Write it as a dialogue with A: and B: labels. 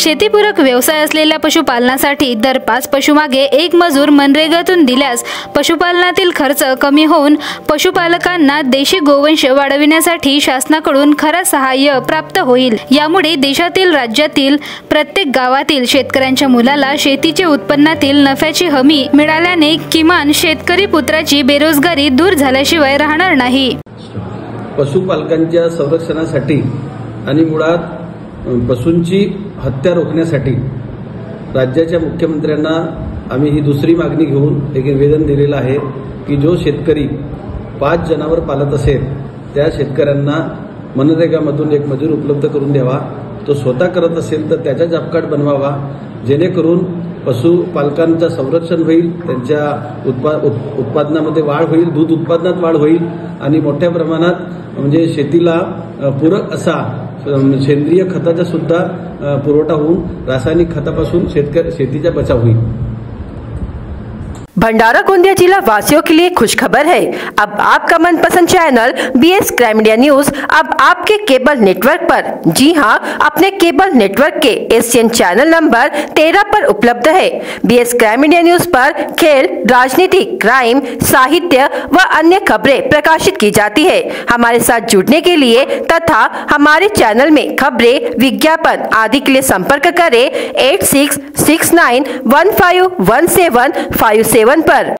A: शेतीपूरक व्यवसाय असलेल्या पशुपालनासाठी दर 5 पशुमागे 1 मजूर मनरेगातून दिल्यास पशुपालनातील खर्च कमी होऊन पशुपालकांना देशी गोवंश वाढविण्यासाठी शासनाकडून खरा सहाय्य प्राप्त होईल। यामुळे देशातील राज्यातील प्रत्येक गावातील शेतकऱ्यांच्या मुलाला शेतीचे उत्पन्नातील नफ्याची हमी मिळाल्याने किमान शेतकरी पुत्राची बेरोजगारी दूर झाल्याशिवाय राहणार नाही।
B: पशुपालकांच्या संरक्षणासाठी आणि मुळात पशूंची हत्या रोखण्यासाठी राज्याच्या मुख्यमंत्र्यांना आम्ही ही दुसरी मागणी घेऊन एक निवेदन दिलेलं आहे की जो शेतकरी 5 जनावर पालत असेल त्या शेतकऱ्यांना मनरेगामधून एक मजूर उपलब्ध करून द्यावा। तो स्वतः करत असेल तर त्याचा जॉब कार्ड बनवावा, जेणेकरून पशुपालकांचं संरक्षण होईल, त्यांच्या उत्पादनामध्ये वाढ होईल, दूध उत्पादनात वाढ होईल आणि मोठ्या प्रमाणात म्हणजे शेतीला पूरक असा सेंद्रिय खताचा सुद्धा पुरवठा होऊन रासायनिक खतापासून शेतीचा बचाव होईल।
C: भंडारा गोंदिया जिला वासियों के लिए खुशखबर है। अब आपका मनपसंद channel BS crime media news अब आपके केबल नेटवर्क पर, जी हां, अपने केबल नेटवर्क के एशियन चैनल नंबर 13 पर उपलब्ध है। BS क्राइम मीडिया न्यूज पर खेल, राजनीति, क्राइम, साहित्य व अन्य खबरें प्रकाशित की जाती है। हमारे साथ जुड़ने के लिए तथा हमारे चैनल में खबरें, विज्ञापन आदि के लिए संपर्क करें 8669151757 पर।